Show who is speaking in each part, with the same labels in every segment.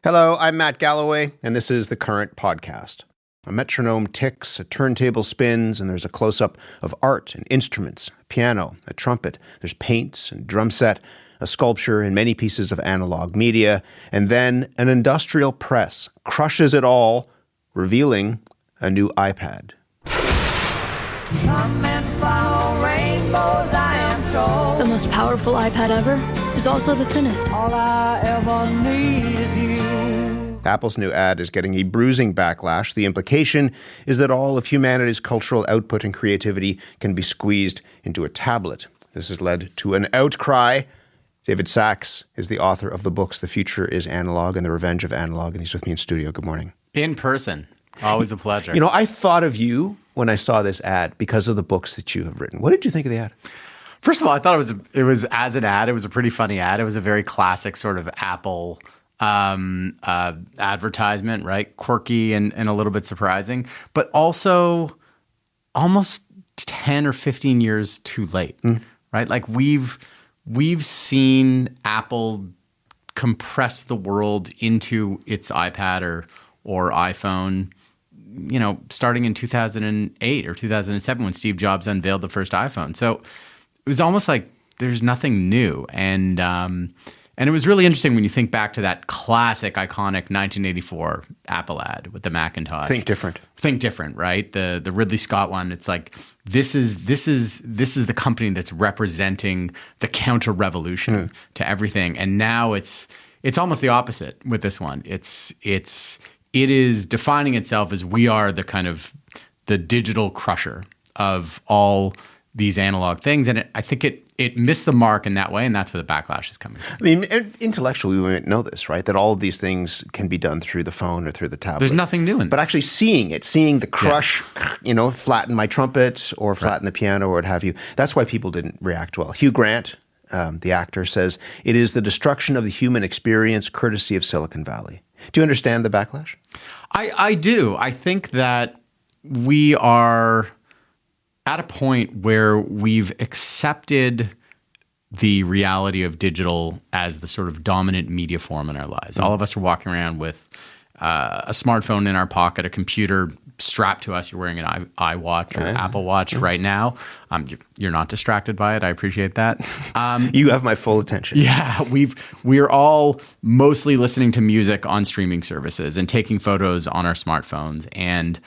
Speaker 1: Hello, I'm Matt Galloway, and this is the Current Podcast. A metronome ticks, a turntable spins, and there's a close-up of art and instruments, a piano, a trumpet, there's paints and drum set, a sculpture, and many pieces of analog media, and then an industrial press crushes it all, revealing a new iPad.
Speaker 2: Come and follow rainbows, I am sure.
Speaker 3: The most powerful iPad ever is also the thinnest.
Speaker 2: All I ever need is you.
Speaker 1: Apple's new ad is getting a bruising backlash. The implication is that all of humanity's cultural output and creativity can be squeezed into a tablet. This has led to an outcry. David Sax is the author of the books The Future is Analog and The Revenge of Analog, and he's with me in studio. Good morning.
Speaker 4: In person. Always a pleasure.
Speaker 1: You know, I thought of you when I saw this ad because of the books that you have written. What did you think of the ad?
Speaker 4: First of all, I thought it was as an ad, it was a pretty funny ad. It was a very classic sort of Apple advertisement, right? Quirky and a little bit surprising, but also almost 10 or 15 years too late, right? Like we've seen Apple compress the world into its iPad or iPhone, you know, starting in 2008 or 2007 when Steve Jobs unveiled the first iPhone. So it was almost like there's nothing new. And it was really interesting when you think back to that classic, iconic 1984 Apple ad with the Macintosh.
Speaker 1: Think different.
Speaker 4: Think different, right? The Ridley Scott one. It's like this is the company that's representing the counter revolution to everything. And now it's almost the opposite with this one. It is defining itself as we are the kind of the digital crusher of all these analog things. And I think it missed the mark in that way, and that's where the backlash is coming from.
Speaker 1: I mean, intellectually, we know this, right? That all of these things can be done through the phone or through the tablet.
Speaker 4: There's nothing new in this.
Speaker 1: But actually seeing the crush, you know, flatten my trumpet or flatten the piano or what have you, that's why people didn't react well. Hugh Grant, the actor, says, "It is the destruction of the human experience courtesy of Silicon Valley." Do you understand the backlash?
Speaker 4: I do. I think that we are at a point where we've accepted the reality of digital as the sort of dominant media form in our lives. All of us are walking around with a smartphone in our pocket, a computer strapped to us. You're wearing an iWatch or Apple Watch right now. You're not distracted by it. I appreciate that.
Speaker 1: You have my full attention.
Speaker 4: Yeah, we're all mostly listening to music on streaming services and taking photos on our smartphones and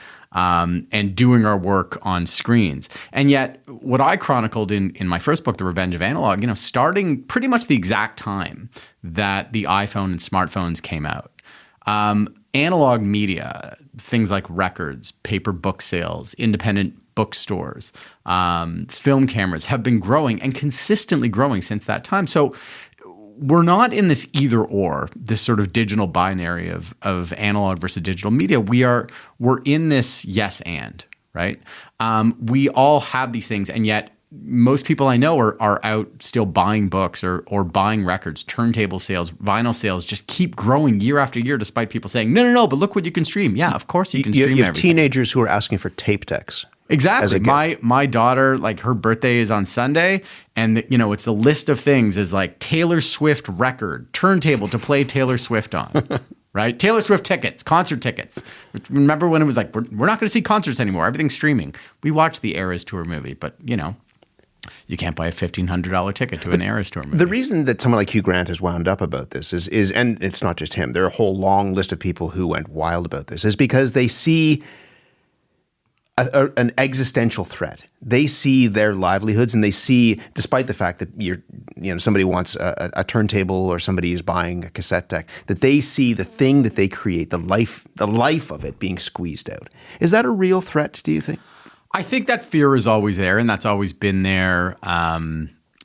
Speaker 4: doing our work on screens. And yet, what I chronicled in my first book, The Revenge of Analog, you know, starting pretty much the exact time that the iPhone and smartphones came out, analog media, things like records, paper book sales, independent bookstores, film cameras have been growing and consistently growing since that time. So we're not in this either or, this sort of digital binary of analog versus digital media. We're in this yes and, right? We all have these things, and yet most people I know are out still buying books or buying records. Turntable sales, vinyl sales just keep growing year after year, despite people saying, no, but look what you can stream. Yeah, of course you can stream
Speaker 1: You have
Speaker 4: everything.
Speaker 1: teenagers who are asking for tape decks.
Speaker 4: Exactly. My daughter, like her birthday is on Sunday, and you know it's the list of things is like Taylor Swift record, turntable to play Taylor Swift on, right? Taylor Swift tickets, concert tickets. Remember when it was like we're not going to see concerts anymore? Everything's streaming. We watched the Eras Tour movie, but you know you can't buy a $1,500 ticket to an Eras Tour movie.
Speaker 1: The reason that someone like Hugh Grant has wound up about this is, and it's not just him. There are a whole long list of people who went wild about this. Is because they see an existential threat. They see their livelihoods, and they see, despite the fact that somebody wants a turntable or somebody is buying a cassette deck, that they see the thing that they create, the life of it being squeezed out. Is that a real threat, do you think?
Speaker 4: I think that fear is always there, and that's always been there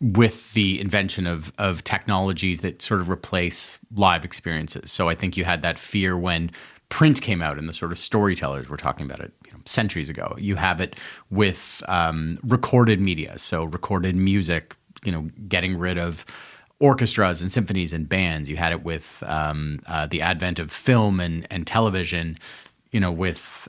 Speaker 4: with the invention of technologies that sort of replace live experiences. So I think you had that fear when print came out and the sort of storytellers were talking about it centuries ago. You have it with recorded media, so recorded music, getting rid of orchestras and symphonies and bands. You had it with the advent of film and television, with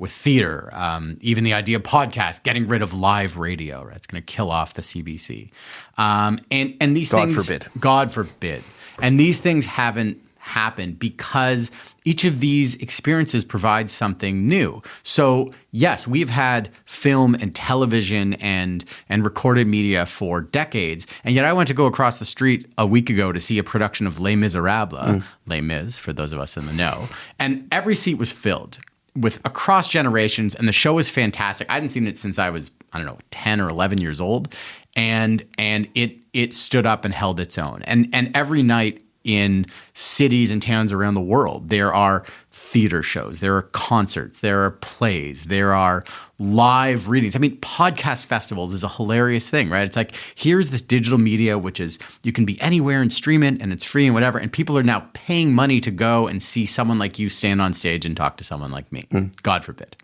Speaker 4: theater, even the idea of podcast, getting rid of live radio, right? It's going to kill off the CBC. And these things, God forbid. And these things haven't happen because each of these experiences provides something new. So yes, we've had film and television and recorded media for decades, and yet I went to go across the street a week ago to see a production of Les Miserables, Les Mis for those of us in the know, and every seat was filled with across generations, and the show was fantastic. I hadn't seen it since I was, 10 or 11 years old, and it stood up and held its own. And every night in cities and towns around the world, there are theater shows, there are concerts, there are plays, there are live readings. I mean, podcast festivals is a hilarious thing, right? It's like, here's this digital media, which is, you can be anywhere and stream it and it's free and whatever. And people are now paying money to go and see someone like you stand on stage and talk to someone like me. God forbid.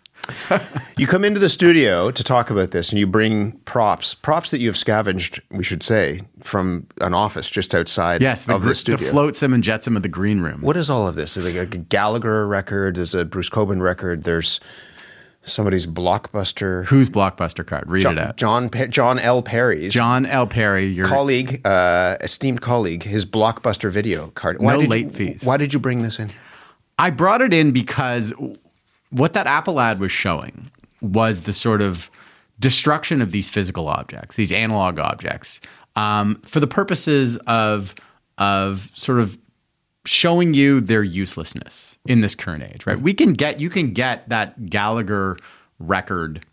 Speaker 1: You come into the studio to talk about this, and you bring props that you have scavenged, we should say, from an office just outside of the studio.
Speaker 4: The flotsam and jetsam of the green room.
Speaker 1: What is all of this? There's like a Gallagher record, there's a Bruce Cockburn record, there's somebody's Blockbuster.
Speaker 4: Whose Blockbuster card? Read it out.
Speaker 1: John L. Perry's.
Speaker 4: John L. Perry, your
Speaker 1: colleague, esteemed colleague, his Blockbuster video card.
Speaker 4: No late fees.
Speaker 1: Why did you bring this in?
Speaker 4: I brought it in because what that Apple ad was showing was the sort of destruction of these physical objects, these analog objects, for the purposes of sort of showing you their uselessness in this current age, right? You can get that Gallagher record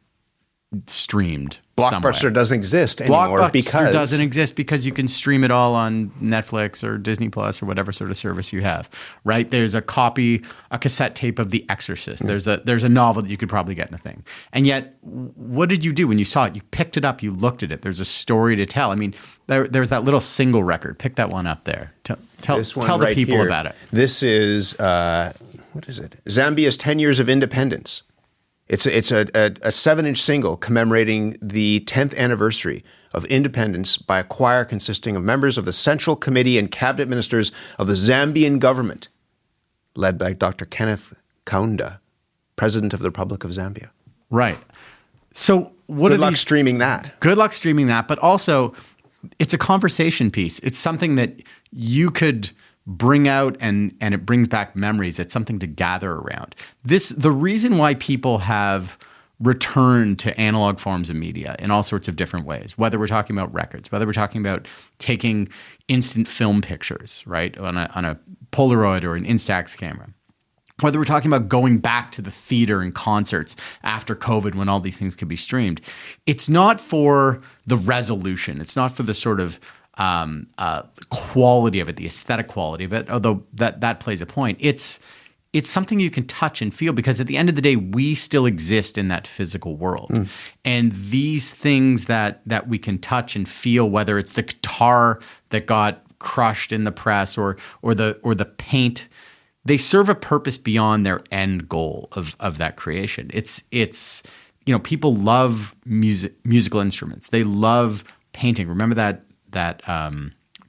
Speaker 4: streamed
Speaker 1: Blockbuster
Speaker 4: somewhere.
Speaker 1: doesn't exist anymore
Speaker 4: Blockbuster doesn't exist because you can stream it all on Netflix or Disney Plus or whatever sort of service you have, right? There's a cassette tape of The Exorcist. There's a novel that you could probably get in a thing. And yet, what did you do when you saw it? You picked it up, you looked at it. There's a story to tell. I mean, there's that little single record. Pick that one up there. Tell the people
Speaker 1: here,
Speaker 4: about it.
Speaker 1: This is, what is it? Zambia's 10 years of independence. It's a 7-inch single commemorating the 10th anniversary of independence by a choir consisting of members of the Central Committee and cabinet ministers of the Zambian government, led by Dr. Kenneth Kaunda, President of the Republic of Zambia.
Speaker 4: Right. So
Speaker 1: good luck streaming that.
Speaker 4: Good luck streaming that, but also it's a conversation piece. It's something that you could bring out and it brings back memories. It's something to gather around. The reason why people have returned to analog forms of media in all sorts of different ways, whether we're talking about records, whether we're talking about taking instant film pictures, right, on a Polaroid or an Instax camera, whether we're talking about going back to the theater and concerts after COVID when all these things could be streamed, it's not for the resolution. It's not for the sort of quality of it, the aesthetic quality of it, although that plays a point. It's something you can touch and feel because at the end of the day, we still exist in that physical world. And these things that we can touch and feel, whether it's the guitar that got crushed in the press or the paint, they serve a purpose beyond their end goal of that creation. It's people love musical instruments. They love painting. Remember that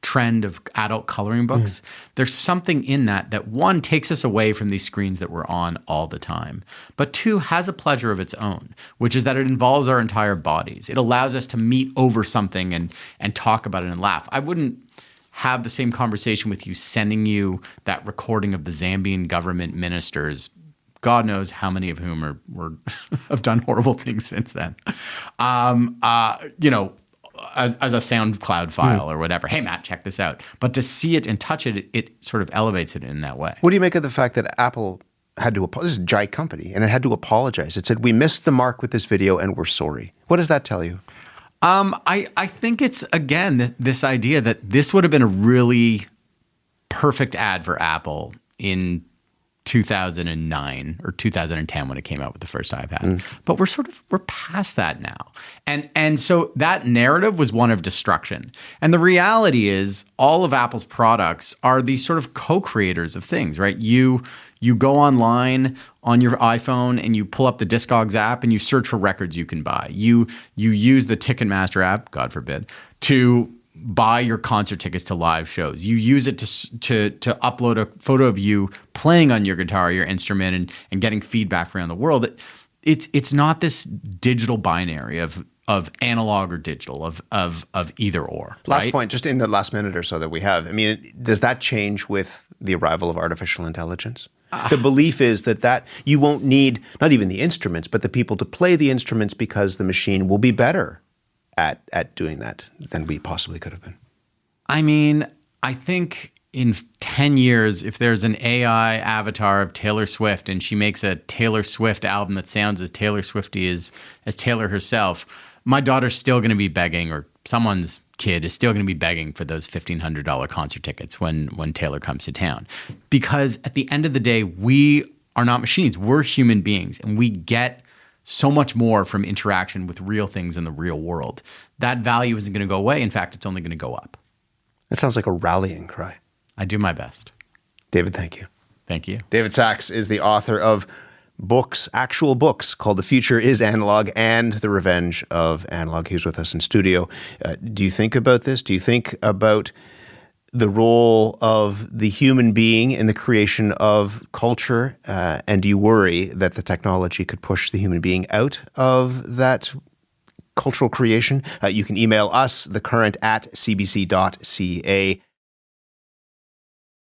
Speaker 4: trend of adult coloring books? There's something in that one, takes us away from these screens that we're on all the time, but two, has a pleasure of its own, which is that it involves our entire bodies. It allows us to meet over something and talk about it and laugh. I wouldn't have the same conversation with you sending you that recording of the Zambian government ministers, God knows how many of whom have done horrible things since then. As a SoundCloud file or whatever. Hey, Matt, check this out. But to see it and touch it, it sort of elevates it in that way.
Speaker 1: What do you make of the fact that Apple had to apologize? This is a giant company, and it had to apologize. It said, we missed the mark with this video, and we're sorry. What does that tell you?
Speaker 4: I think it's, again, this idea that this would have been a really perfect ad for Apple in 2009 or 2010 when it came out with the first iPad. But we're past that now. And so that narrative was one of destruction. And the reality is all of Apple's products are these sort of co-creators of things, right? You go online on your iPhone and you pull up the Discogs app and you search for records you can buy. You use the Ticketmaster app, God forbid, to buy your concert tickets to live shows. You use it to upload a photo of you playing on your guitar, your instrument, and getting feedback from around the world. It's not this digital binary of analog or digital, of either or.
Speaker 1: Last
Speaker 4: right?
Speaker 1: point, just in the last minute or so that we have. I mean, does that change with the arrival of artificial intelligence? The belief is that you won't need not even the instruments, but the people to play the instruments because the machine will be better at doing that than we possibly could have been.
Speaker 4: I mean, I think in 10 years, if there's an AI avatar of Taylor Swift and she makes a Taylor Swift album that sounds as Taylor Swifty as Taylor herself, my daughter's still going to be begging, or someone's kid is still going to be begging for those $1,500 concert tickets when Taylor comes to town. Because at the end of the day, we are not machines. We're human beings, and we get so much more from interaction with real things in the real world. That value isn't going to go away. In fact, it's only going to go up.
Speaker 1: That sounds like a rallying cry.
Speaker 4: I do my best.
Speaker 1: David, thank you.
Speaker 4: Thank you.
Speaker 1: David Sax is the author of books, actual books, called The Future is Analog and The Revenge of Analog. He was with us in studio. Do you think about this? Do you think about the role of the human being in the creation of culture? And do you worry that the technology could push the human being out of that cultural creation? You can email us, thecurrent@cbc.ca.